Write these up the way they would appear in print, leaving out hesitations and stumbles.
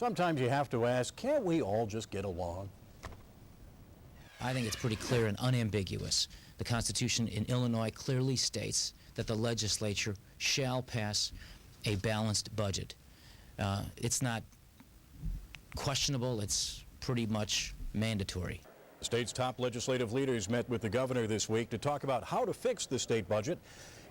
Sometimes you have to ask, can't we all just get along? I think it's pretty clear and unambiguous. The Constitution in Illinois clearly states that the legislature shall pass a balanced budget. It's not questionable, it's pretty much mandatory. The state's top legislative leaders met with the governor this week to talk about how to fix the state budget.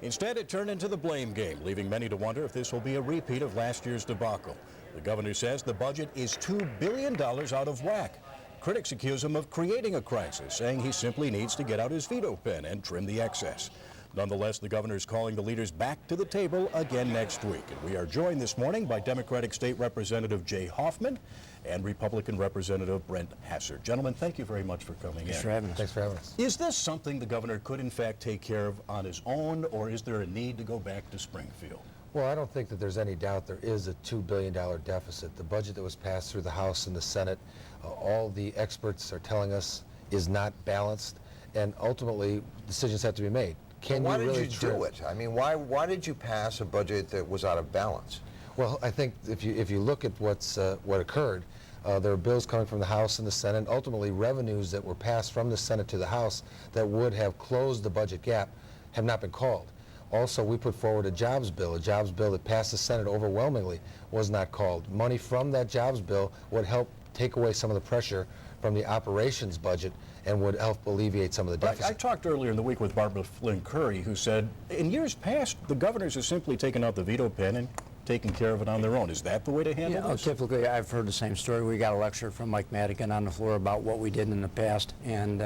Instead, it turned into the blame game, leaving many to wonder if this will be a repeat of last year's debacle. The governor says the budget is $2 billion out of whack. Critics accuse him of creating a crisis, saying he simply needs to get out his veto pen and trim the excess. Nonetheless, the governor is calling the leaders back to the table again next week. And we are joined this morning by Democratic State Representative Jay Hoffman and Republican Representative Brent Hassert. Gentlemen, thank you very much for coming in. Thanks for having us. Thanks for having us. Is this something the governor could in fact take care of on his own, or is there a need to go back to Springfield? Well, I don't think that there's any doubt there is a $2 billion deficit. The budget that was passed through the House and the Senate, all the experts are telling us is not balanced, and ultimately decisions have to be made. Can why did you do it? I mean, why did you pass a budget that was out of balance? Well, I think if you look at what occurred, there are bills coming from the House and the Senate, and ultimately revenues that were passed from the Senate to the House that would have closed the budget gap have not been called. Also, we put forward a jobs bill that passed the Senate overwhelmingly, was not called. Money from that jobs bill would help take away some of the pressure from the operations budget and would help alleviate some of the deficit. I talked earlier in the week with Barbara Flynn Curry, who said in years past the governors have simply taken out the veto pen and taken care of it on their own. Is that the way to handle this? Typically, I've heard the same story. We got a lecture from Mike Madigan on the floor about what we did in the past, and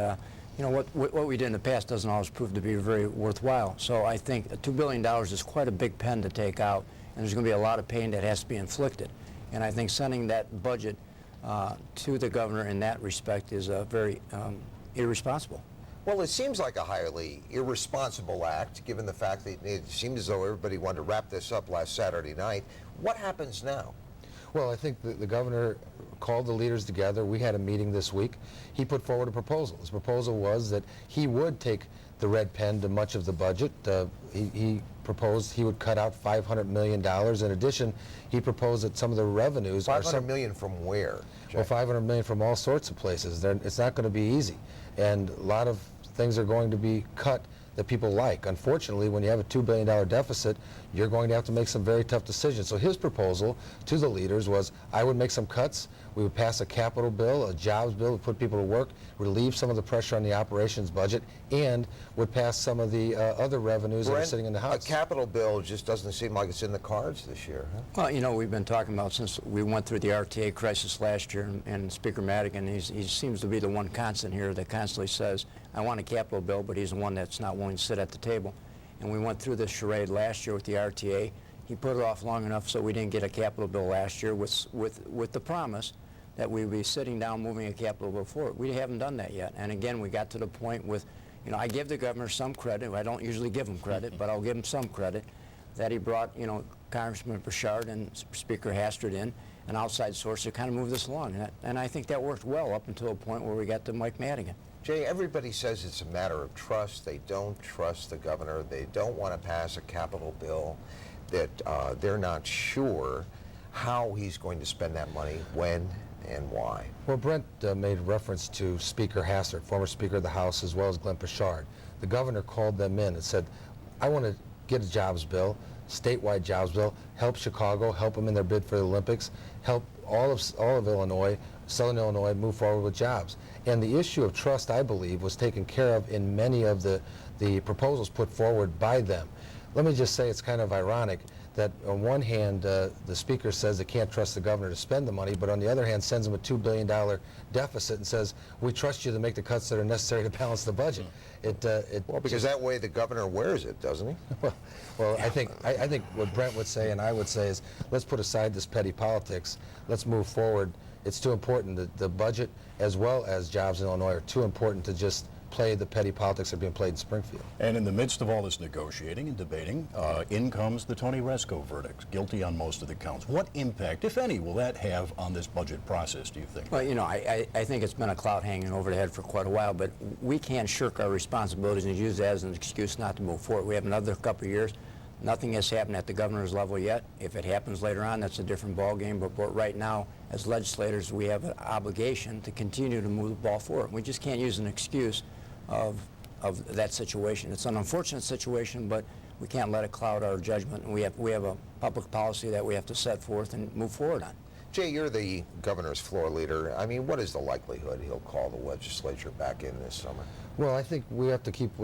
you know, what we did in the past doesn't always prove to be very worthwhile. So I think $2 billion is quite a big pen to take out, and there's going to be a lot of pain that has to be inflicted. And I think sending that budget to the governor in that respect is very irresponsible. Well, it seems like a highly irresponsible act, given the fact that it seemed as though everybody wanted to wrap this up last Saturday night. What happens now? Well, I think the governor called the leaders together. We had a meeting this week. He put forward a proposal. His proposal was that he would take the red pen to much of the budget. He proposed he would cut out $500 million. In addition, he proposed that some of the revenues $500 million from where, Jay? Well, $500 million from all sorts of places. It's not going to be easy. And a lot of things are going to be cut that people like. Unfortunately, when you have a $2 billion deficit, you're going to have to make some very tough decisions. So his proposal to the leaders was, I would make some cuts. We would pass a capital bill, a jobs bill, would put people to work, relieve some of the pressure on the operations budget, and would pass some of the other revenues that are sitting in the House. A capital bill just doesn't seem like it's in the cards this year, huh? Well, you know, we've been talking about since we went through the RTA crisis last year, and Speaker Madigan, he seems to be the one constant here that constantly says, I want a capital bill, but he's the one that's not willing to sit at the table. And we went through this charade last year with the RTA. He put it off long enough so we didn't get a capital bill last year with the promise that we would be sitting down moving a capital bill forward. We haven't done that yet. And again, we got to the point with, you know, I give the governor some credit. I don't usually give him credit, but I'll give him some credit that he brought, you know, Congressman Bouchard and Speaker Hassert in, an outside source to kind of move this along. And I think that worked well up until a point where we got to Mike Madigan. Jay, everybody says it's a matter of trust. They don't trust the governor. They don't want to pass a capital bill, that they're not sure how he's going to spend that money, when and why. Well, Brent made reference to Speaker Hassert, former Speaker of the House, as well as Glenn Bouchard. The governor called them in and said, I want to get a jobs bill, statewide jobs bill, help Chicago, help them in their bid for the Olympics, help all of Illinois, Southern Illinois, move forward with jobs. And the issue of trust, I believe, was taken care of in many of the proposals put forward by them. Let me just say it's kind of ironic that on one hand, the Speaker says they can't trust the governor to spend the money, but on the other hand sends him a $2 billion deficit and says, we trust you to make the cuts that are necessary to balance the budget. Well, because that way the governor wears it, doesn't he? Well, I think what Brent would say and I would say is, let's put aside this petty politics. Let's move forward. It's too important. The budget as well as jobs in Illinois are too important to just play the petty politics that are being played in Springfield. And in the midst of all this negotiating and debating, in comes the Tony Resco verdict, guilty on most of the counts. What impact, if any, will that have on this budget process, do you think? Well, you know, I think it's been a cloud hanging over the head for quite a while, but we can't shirk our responsibilities and use that as an excuse not to move forward. We have another couple of years. Nothing has happened at the governor's level yet. If it happens later on, that's a different ballgame. But right now, as legislators, we have an obligation to continue to move the ball forward. We just can't use an excuse of that situation. It's an unfortunate situation, but we can't let it cloud our judgment. And we have a public policy that we have to set forth and move forward on. Jay, you're the governor's floor leader. I mean, what is the likelihood he'll call the legislature back in this summer? Well, I think we have to keep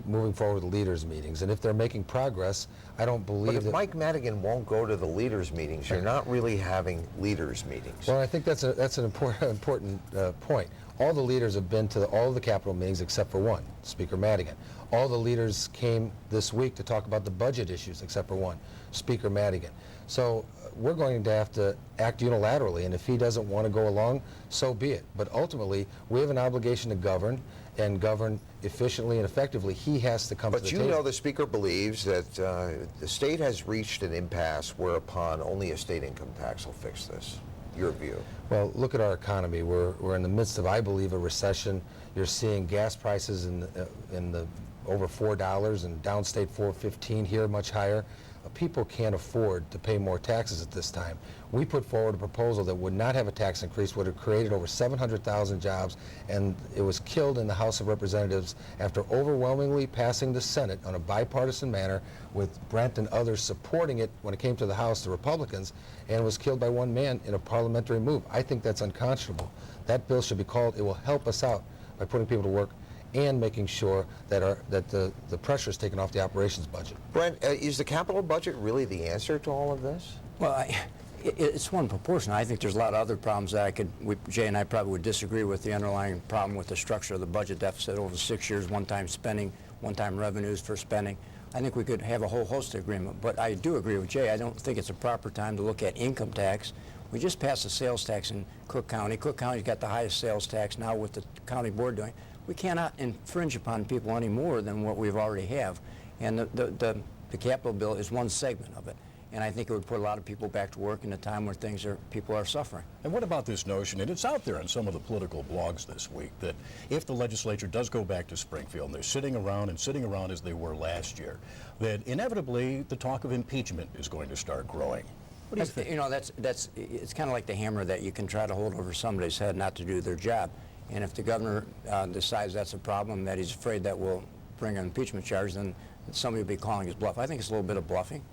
moving forward with leaders' meetings, and if they're making progress, I don't believe But if that... Mike Madigan won't go to the leaders' meetings, you're not really having leaders' meetings. Well, I think that's an important point. All the leaders have been to all of the Capitol meetings except for one, Speaker Madigan. All the leaders came this week to talk about the budget issues except for one, Speaker Madigan. So we're going to have to act unilaterally, and if he doesn't want to go along, so be it. But ultimately, we have an obligation to govern, and govern efficiently and effectively. He has to come to the table. But you know the Speaker believes that the state has reached an impasse whereupon only a state income tax will fix this. Your view? Well, look at our economy. We're in the midst of, I believe, a recession. You're seeing gas prices in the over $4 and downstate $4.15, here much higher. People can't afford to pay more taxes at this time. We put forward a proposal that would not have a tax increase, would have created over 700,000 jobs, and it was killed in the House of Representatives after overwhelmingly passing the Senate on a bipartisan manner, with Brent and others supporting it when it came to the House, the Republicans, and it was killed by one man in a parliamentary move. I think that's unconscionable. That bill should be called. It will help us out by putting people to work and making sure that the pressure is taken off the operations budget. Brent, is the capital budget really the answer to all of this? Well, it's one proportion. I think there's a lot of other problems that Jay and I probably would disagree with. The underlying problem with the structure of the budget deficit over 6 years, one-time spending, one-time revenues for spending. I think we could have a whole host of agreement. But I do agree with Jay. I don't think it's a proper time to look at income tax. We just passed a sales tax in Cook County. Cook County's got the highest sales tax now with the county board doing. We cannot infringe upon people any more than what we already have. And the capital bill is one segment of it. And I think it would put a lot of people back to work in a time where people are suffering. And what about this notion, and it's out there on some of the political blogs this week, that if the legislature does go back to Springfield and they're sitting around as they were last year, that inevitably the talk of impeachment is going to start growing? What do you think? You know, it's kind of like the hammer that you can try to hold over somebody's head not to do their job. And if the governor decides that's a problem, that he's afraid that will bring an impeachment charge, then somebody will be calling his bluff. I think it's a little bit of bluffing.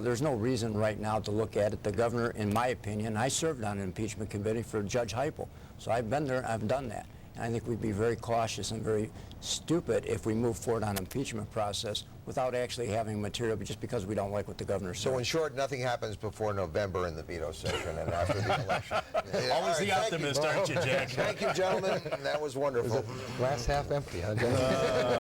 There's no reason right now to look at it. The governor, in my opinion, I served on an impeachment committee for Judge Heupel. So I've been there, I've done that. And I think we'd be very cautious and very stupid if we move forward on an impeachment process without actually having material, but just because we don't like what the governor said. So in short, nothing happens before November in the veto session and after the election. Always the optimist, aren't you, Jack? Thank you, gentlemen. That was wonderful. Glass half empty, huh, Jack?